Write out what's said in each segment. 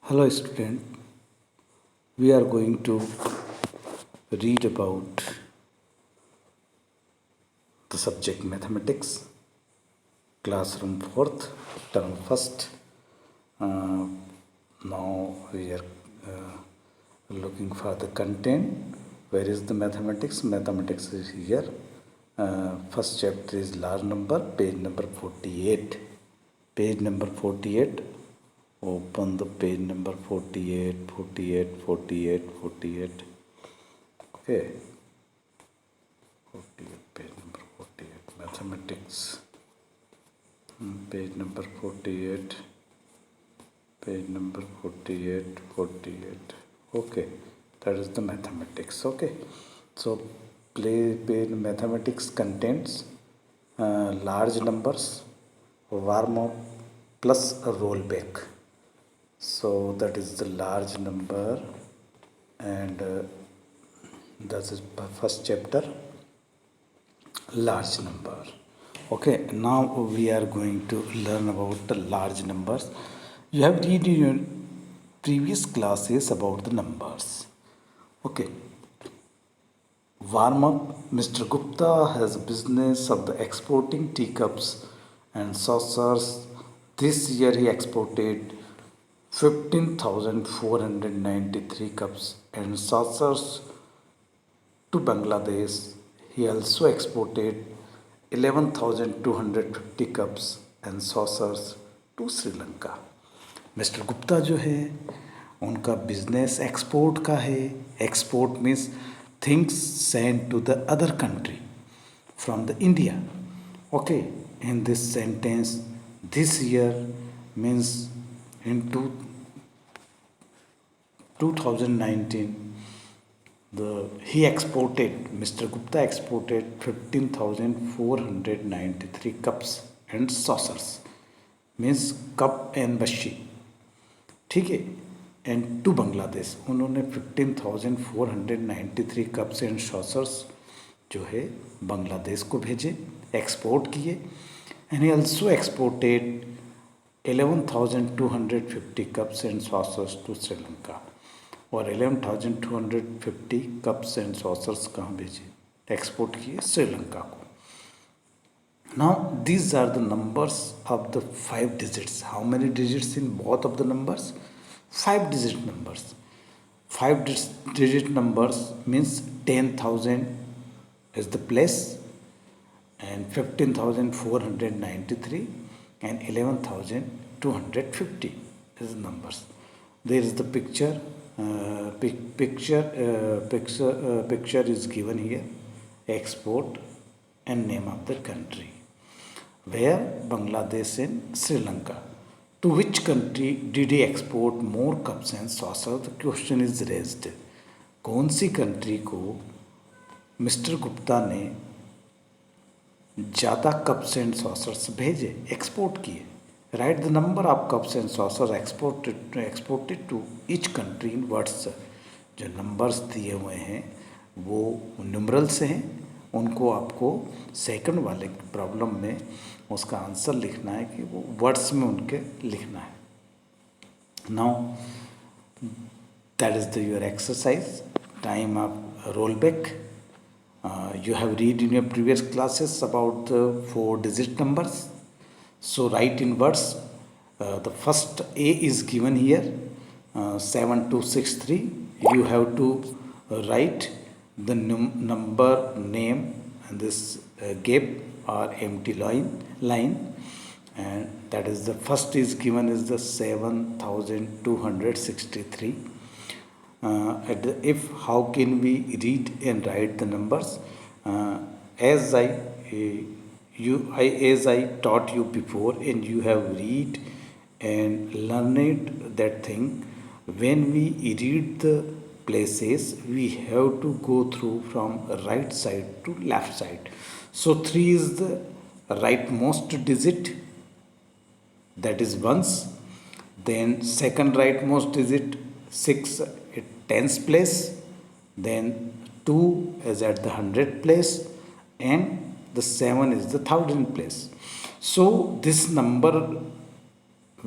Hello student, we are going to read about the subject mathematics, classroom 4th, term 1st. Now we are looking for the content. Where is the mathematics? Mathematics is here. First chapter is large number, page number 48. Page number 48. Open the page number 48, 48, 48, 48. Okay. 48, page number 48. Mathematics. Page number 48. Page number 48, 48. Okay. That is the mathematics. Okay. So, page mathematics contains large numbers, warm up plus a rollback. So that is the large number, and that is first chapter, large number. Okay, now we are going to learn about the large numbers. You have read in your previous classes about the numbers. Okay. Warm up. Mr. Gupta has a business of the exporting teacups and saucers. This year he exported 15,493 cups and saucers to Bangladesh. He also exported 11,250 cups and saucers to Sri Lanka. Mister Gupta जो है उनका business export का है. Export means things send to the other country from the India. Okay, in this sentence this year means in 2019 he exported, Mr. Gupta exported 15,493 cups and saucers, means cup and बशी. ठीक है. And to Bangladesh उन्होंने 15,493 cups and saucers जो है बांग्लादेश को भेजे, export किए. And he also exported 11,250 cups and saucers to Sri Lanka. और 11,250 cups and saucers कहाँ भेजे? एक्सपोर्ट किए श्रीलंका को. Now these are the numbers of the 5 digits. How many digits in both of the numbers? 5 digit numbers. 5 digit numbers means 10,000 is the place, and 15,493 and 11,250 is the numbers. There is the picture. Picture is given here. Export and name of the country. Where? Bangladesh and Sri Lanka. To which country did he export more cups and saucers? The question is raised. कौन सी country को mister Gupta ने ज़्यादा cups and saucers भेजे, export किए? Write the number of cups and saucer exported to each country in words. जो numbers दिए हुए हैं वो न्यूमरल से हैं, उनको आपको सेकंड वाले प्रॉब्लम में उसका आंसर लिखना है कि वो वर्ड्स में उनके लिखना है. Now that is the your exercise. Time of roll back. You have read in your previous classes about the 4 digit numbers. So write in words. The first A is given here, 7263. You have to write the number name and this gap or empty line, and that is the first is given is the 7,263. If how can we read and write the numbers? As I taught you before, and you have read and learned that thing. When we read the places, we have to go through from right side to left side. So 3 is the rightmost digit, that is ones. Then second rightmost digit 6 at tens place. Then 2 is at the 100th place, and the 7 is the 1000th place. So this number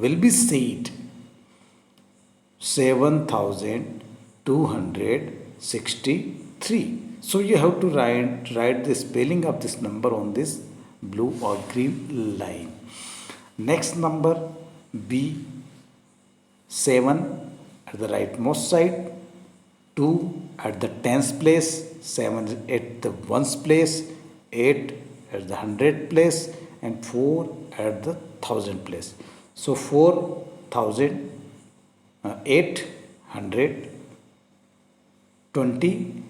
will be said 7263. So you have to write the spelling of this number on this blue or green line. Next number B, 7 at the rightmost side, 2 at the tens place, 7 at the ones place, 8 at the hundred place, and 4 at the thousand place. So 4,820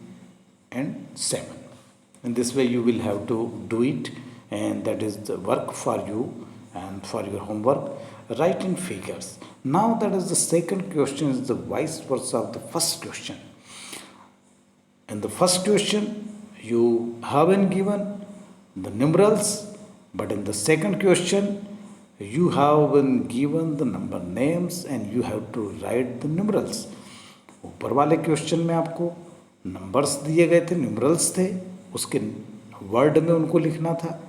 and 7. In this way you will have to do it, and that is the work for you and for your homework. Write in figures. Now that is the second question, is the vice versa of the first question. In the first question you have been given the numerals, but in the second question you have been given the number names and you have to write the numerals. ऊपर वाले question में आपको numbers दिए गए थे, numerals थे, उसके word में उनको लिखना था,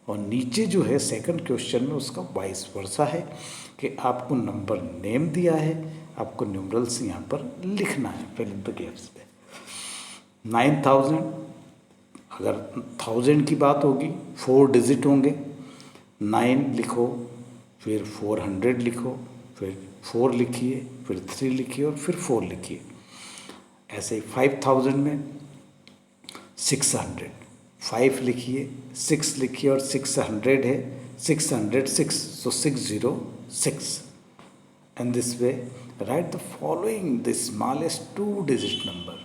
और नीचे जो है सेकंड क्वेश्चन में उसका वाइस वर्सा है कि आपको नंबर नेम दिया है, आपको न्यूमरल्स यहाँ पर लिखना है फिल इन द गैप्स पे। 9000, अगर 1000 की बात होगी 4 डिजिट होंगे, 9 लिखो, फिर 400 लिखो, फिर 4 लिखिए, फिर 3 लिखिए और फिर 4 लिखिए। ऐसे ही 5000 में 600, 5 लिखिए, 6 लिखिए और 600 है 606, so 606. And this way write the following, the smallest 2-digit number.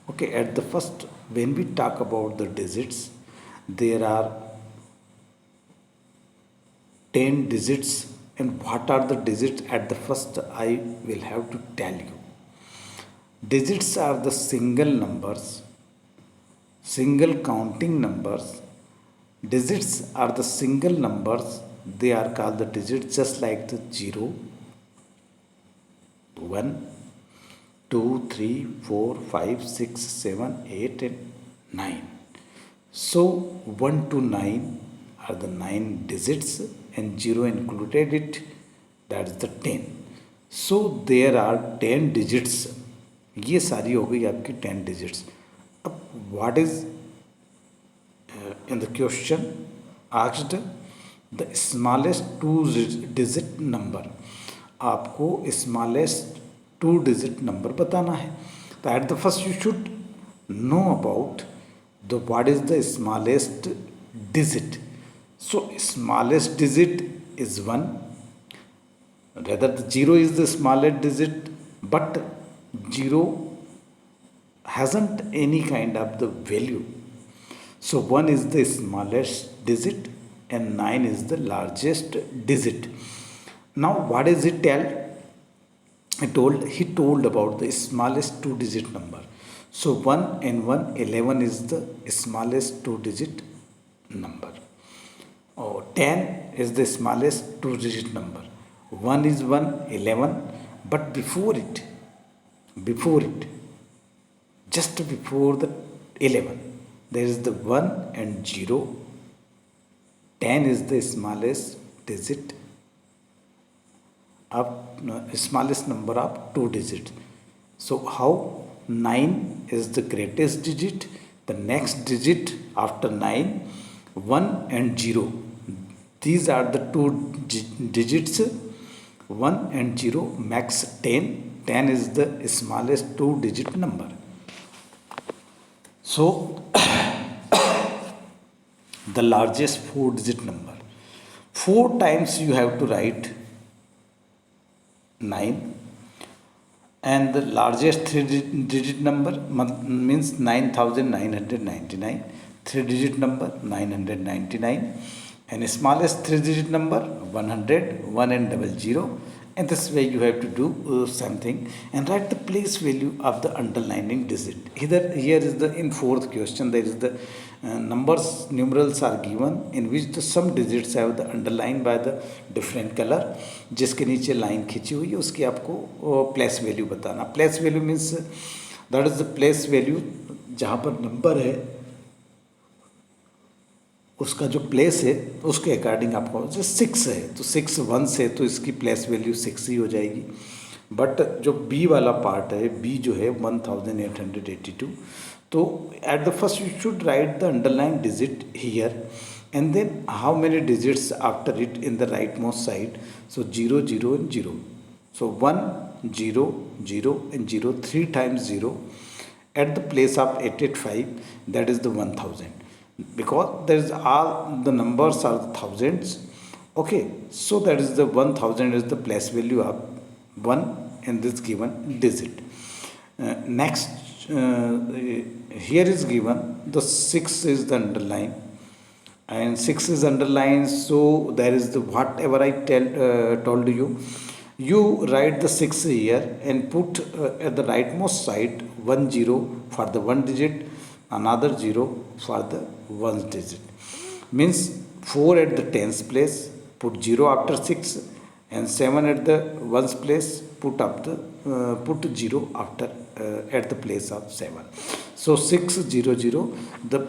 Okay, at the first, when we talk about the digits, there are 10 digits, and what are the digits at the first I will have to tell you. Digits are the single numbers, single counting numbers. Digits are the single numbers, they are called the digits, just like the 0, 1, 2, 3, 4, 5, 6, 7, 8 and 9. So 1 to 9 are the 9 digits and 0 included it, that is the 10. So there are 10 digits. ये सारी हो गई आपकी 10 digits. अब what is in the question asked, the smallest 2-digit number. आपको smallest 2-digit number बताना है. तो at the first you should know about the what is the smallest digit. So smallest digit is 1. Rather the 0 is the smallest digit, but 0 hasn't any kind of the value. So 1 is the smallest digit and 9 is the largest digit. Now what does it tell? He told about the smallest 2-digit number. So 1 and 1, 11 is the smallest 2-digit number. Or 10 is the smallest 2-digit number. 1 is 1, 11, but before it, just before the 11, there is the 1 and 0. 10 is the smallest digit of smallest number of 2 digits. So how? 9 is the greatest digit. The next digit after 9, 1 and 0. These are the 2 digits. 1 and 0 max 10. 10 is the smallest 2-digit number. So the largest 4-digit number. 4 times you have to write 9, and the largest 3-digit number means 9999. 3-digit number 999, and smallest 3-digit number 100, 1 and 00. And this way you have to do something and write the place value of the underlining digit. Here is the in fourth question, there is the numerals are given in which the some digits have the underlined by the different color. जिसके नीचे line खींची हुई है उसकी आपको place value बताना. Place value means that is the place value जहाँ पर नंबर है उसका जो प्लेस है उसके अकॉर्डिंग आपको जो 6 है तो 6 1 से तो इसकी प्लेस वैल्यू 6 ही हो जाएगी. बट जो बी वाला पार्ट है, बी जो है 1882, तो at the first you should write the underline digit here and then how many digits after it in the rightmost side. So 0 0 and 0, so 1 0 0 and 0, 3 times 0 at the place of 885, that is the 1000, because there is all the numbers are thousands. Okay, so that is the 1000 is the place value of 1 in this given digit. Next, here is given the 6 is the underline, and 6 is underlined, so there is the whatever I told you, you write the 6 here and put at the rightmost side 1 0 for the one digit, another 0 for the one digit, means 4 at the tens place, put 0 after 6, and 7 at the ones place, put 0 after at the place of 7. So 6 0 0, the